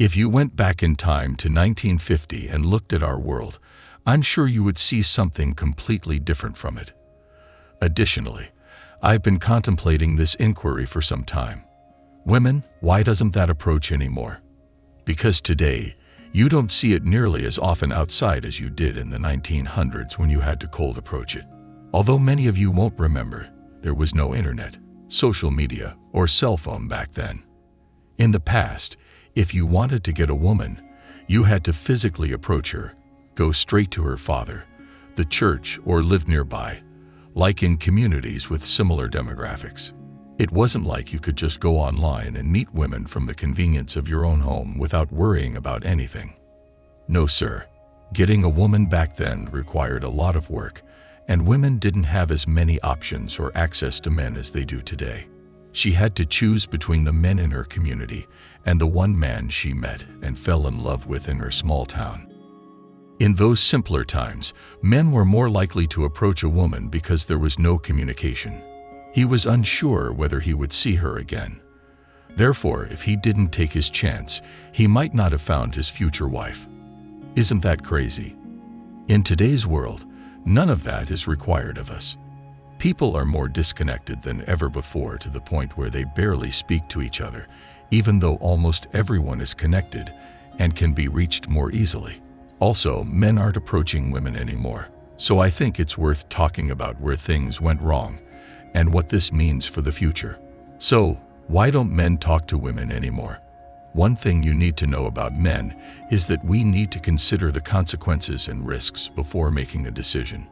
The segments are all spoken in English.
If you went back in time to 1950 and looked at our world, I'm sure you would see something completely different from it. Additionally, I've been contemplating this inquiry for some time. Women, why doesn't that approach anymore? Because today, you don't see it nearly as often outside as you did in the 1900s when you had to cold approach it. Although many of you won't remember, there was no internet, social media, or cell phone back then. In the past, if you wanted to get a woman, you had to physically approach her, go straight to her father, the church, or live nearby, like in communities with similar demographics. It wasn't like you could just go online and meet women from the convenience of your own home without worrying about anything. No, sir. Getting a woman back then required a lot of work, and women didn't have as many options or access to men as they do today. She had to choose between the men in her community and the one man she met and fell in love with in her small town. In those simpler times, men were more likely to approach a woman because there was no communication. He was unsure whether he would see her again. Therefore, if he didn't take his chance, he might not have found his future wife. Isn't that crazy? In today's world, none of that is required of us. People are more disconnected than ever before, to the point where they barely speak to each other, even though almost everyone is connected and can be reached more easily. Also, men aren't approaching women anymore. So I think it's worth talking about where things went wrong and what this means for the future. So, why don't men talk to women anymore? One thing you need to know about men is that we need to consider the consequences and risks before making a decision.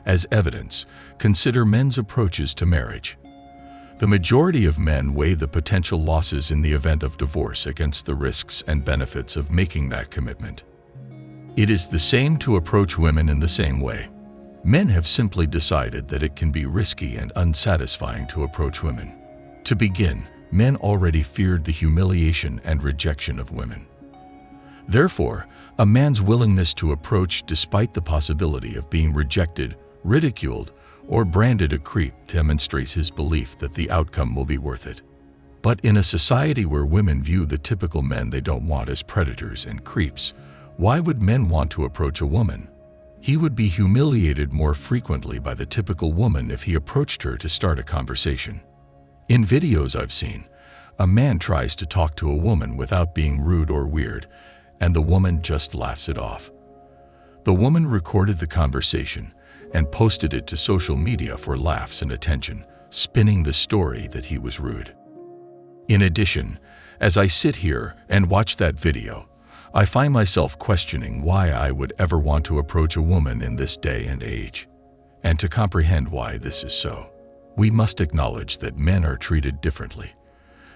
As evidence, consider men's approaches to marriage. The majority of men weigh the potential losses in the event of divorce against the risks and benefits of making that commitment. It is the same to approach women in the same way. Men have simply decided that it can be risky and unsatisfying to approach women. To begin, men already feared the humiliation and rejection of women. Therefore, a man's willingness to approach despite the possibility of being rejected, ridiculed, or branded a creep demonstrates his belief that the outcome will be worth it. But in a society where women view the typical men they don't want as predators and creeps, why would men want to approach a woman? He would be humiliated more frequently by the typical woman if he approached her to start a conversation. In videos I've seen, a man tries to talk to a woman without being rude or weird, and the woman just laughs it off. The woman recorded the conversation and posted it to social media for laughs and attention, spinning the story that he was rude. In addition, as I sit here and watch that video, I find myself questioning why I would ever want to approach a woman in this day and age. And to comprehend why this is so, we must acknowledge that men are treated differently.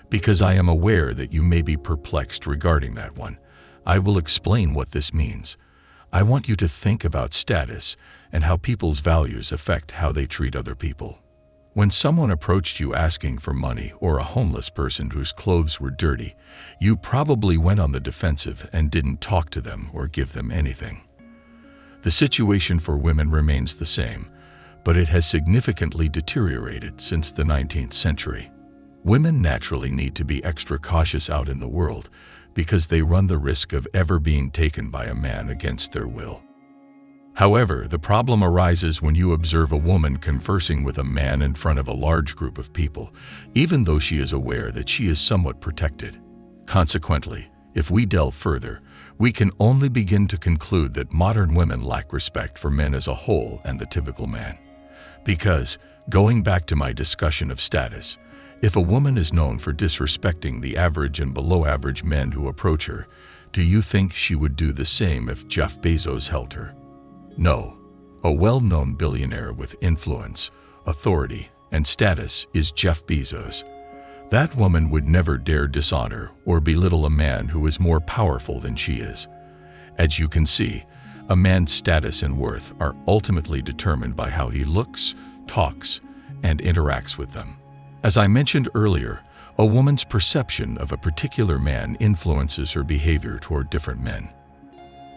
Because I am aware that you may be perplexed regarding that one, I will explain what this means. I want you to think about status and how people's values affect how they treat other people. When someone approached you asking for money, or a homeless person whose clothes were dirty, you probably went on the defensive and didn't talk to them or give them anything. The situation for women remains the same, but it has significantly deteriorated since the 19th century. Women naturally need to be extra cautious out in the world because they run the risk of ever being taken by a man against their will. However, the problem arises when you observe a woman conversing with a man in front of a large group of people, even though she is aware that she is somewhat protected. Consequently, if we delve further, we can only begin to conclude that modern women lack respect for men as a whole and the typical man. Because, going back to my discussion of status, if a woman is known for disrespecting the average and below average men who approach her, do you think she would do the same if Jeff Bezos helped her? No. A well-known billionaire with influence, authority, and status is Jeff Bezos. That woman would never dare dishonor or belittle a man who is more powerful than she is. As you can see, a man's status and worth are ultimately determined by how he looks, talks, and interacts with them. As I mentioned earlier, a woman's perception of a particular man influences her behavior toward different men.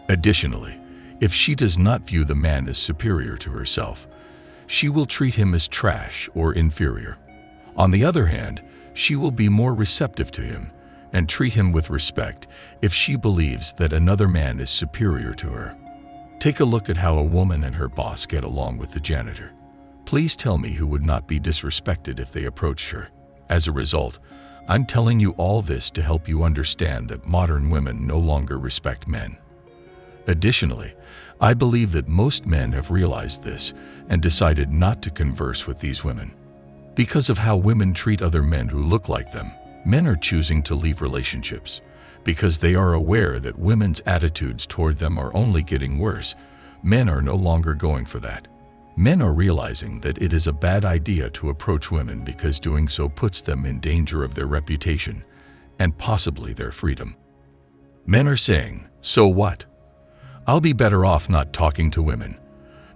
Additionally, if she does not view the man as superior to herself, she will treat him as trash or inferior. On the other hand, she will be more receptive to him, and treat him with respect if she believes that another man is superior to her. Take a look at how a woman and her boss get along with the janitor. Please tell me who would not be disrespected if they approached her. As a result, I'm telling you all this to help you understand that modern women no longer respect men. Additionally, I believe that most men have realized this and decided not to converse with these women. Because of how women treat other men who look like them, men are choosing to leave relationships. Because they are aware that women's attitudes toward them are only getting worse, men are no longer going for that. Men are realizing that it is a bad idea to approach women because doing so puts them in danger of their reputation and possibly their freedom. Men are saying, "So what? I'll be better off not talking to women."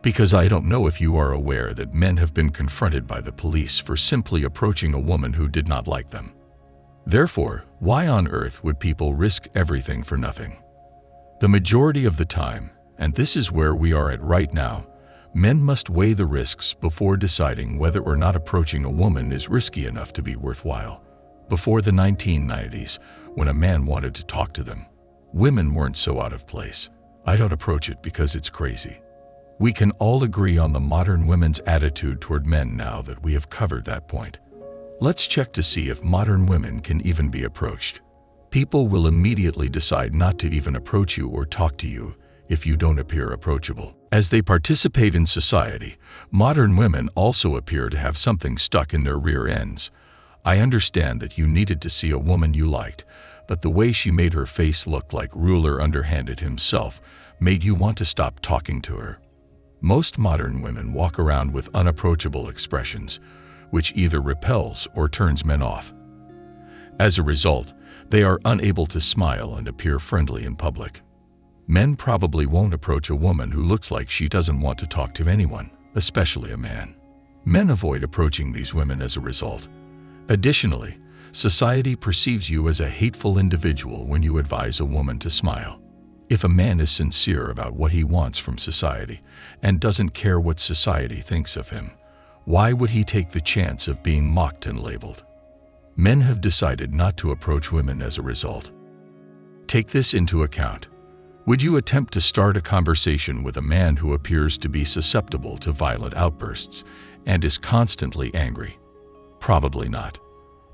Because I don't know if you are aware that men have been confronted by the police for simply approaching a woman who did not like them. Therefore, why on earth would people risk everything for nothing? The majority of the time, and this is where we are at right now, men must weigh the risks before deciding whether or not approaching a woman is risky enough to be worthwhile. Before the 1990s, when a man wanted to talk to them, women weren't so out of place. I don't approach it because it's crazy. We can all agree on the modern women's attitude toward men now that we have covered that point. Let's check to see if modern women can even be approached. People will immediately decide not to even approach you or talk to you if you don't appear approachable. As they participate in society, modern women also appear to have something stuck in their rear ends. I understand that you needed to see a woman you liked, but the way she made her face look like ruler underhanded himself made you want to stop talking to her. Most modern women walk around with unapproachable expressions, which either repels or turns men off. As a result, they are unable to smile and appear friendly in public. Men probably won't approach a woman who looks like she doesn't want to talk to anyone, especially a man. Men avoid approaching these women as a result. Additionally, society perceives you as a hateful individual when you advise a woman to smile. If a man is sincere about what he wants from society and doesn't care what society thinks of him, why would he take the chance of being mocked and labeled? Men have decided not to approach women as a result. Take this into account. Would you attempt to start a conversation with a man who appears to be susceptible to violent outbursts and is constantly angry? Probably not.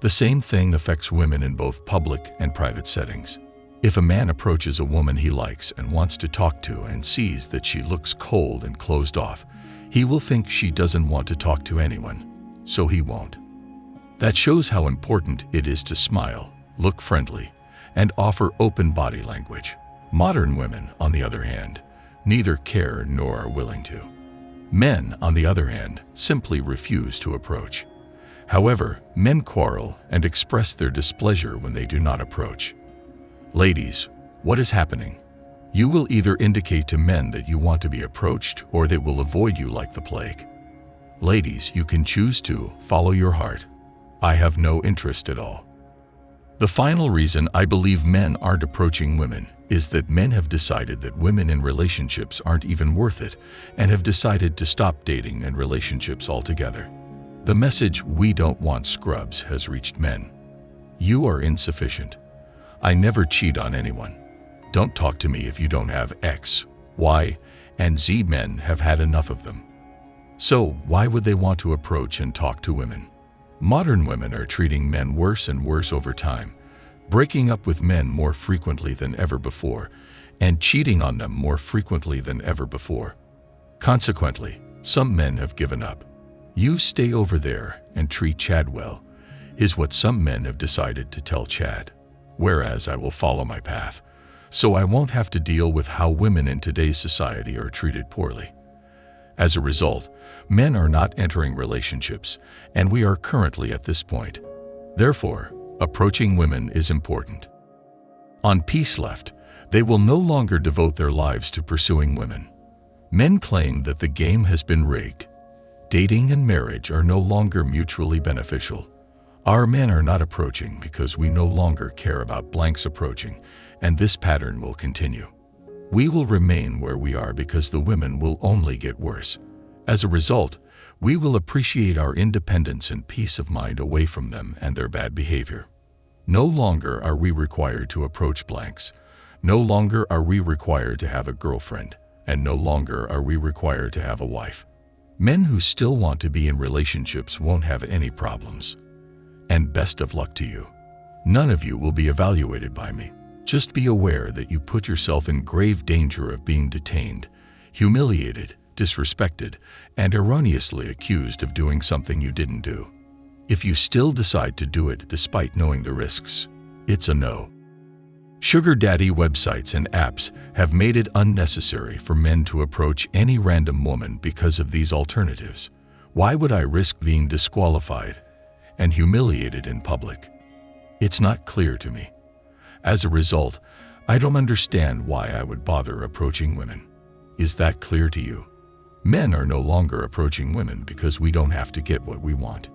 The same thing affects women in both public and private settings. If a man approaches a woman he likes and wants to talk to and sees that she looks cold and closed off, he will think she doesn't want to talk to anyone, so he won't. That shows how important it is to smile, look friendly, and offer open body language. Modern women, on the other hand, neither care nor are willing to. Men, on the other hand, simply refuse to approach. However, men quarrel and express their displeasure when they do not approach. Ladies, what is happening? You will either indicate to men that you want to be approached or they will avoid you like the plague. Ladies, you can choose to follow your heart. I have no interest at all. The final reason I believe men aren't approaching women is that men have decided that women in relationships aren't even worth it and have decided to stop dating and relationships altogether. The message, "We don't want scrubs," has reached men. You are insufficient. I never cheat on anyone. Don't talk to me if you don't have X, Y, and Z. Men have had enough of them. So why would they want to approach and talk to women? Modern women are treating men worse and worse over time, breaking up with men more frequently than ever before, and cheating on them more frequently than ever before. Consequently, some men have given up. "You stay over there and treat Chad well," is what some men have decided to tell Chad, whereas I will follow my path, so I won't have to deal with how women in today's society are treated poorly. As a result, men are not entering relationships, and we are currently at this point. Therefore, approaching women is important. On Peace Left, they will no longer devote their lives to pursuing women. Men claim that the game has been rigged. Dating and marriage are no longer mutually beneficial. Our men are not approaching because we no longer care about blanks approaching, and this pattern will continue. We will remain where we are because the women will only get worse. As a result, we will appreciate our independence and peace of mind away from them and their bad behavior. No longer are we required to approach blanks. No longer are we required to have a girlfriend, and no longer are we required to have a wife. Men who still want to be in relationships won't have any problems. And best of luck to you. None of you will be evaluated by me. Just be aware that you put yourself in grave danger of being detained, humiliated, disrespected, and erroneously accused of doing something you didn't do. If you still decide to do it despite knowing the risks, it's a no. Sugar daddy websites and apps have made it unnecessary for men to approach any random woman because of these alternatives. Why would I risk being disqualified and humiliated in public? It's not clear to me. As a result, I don't understand why I would bother approaching women. Is that clear to you? Men are no longer approaching women because we don't have to get what we want.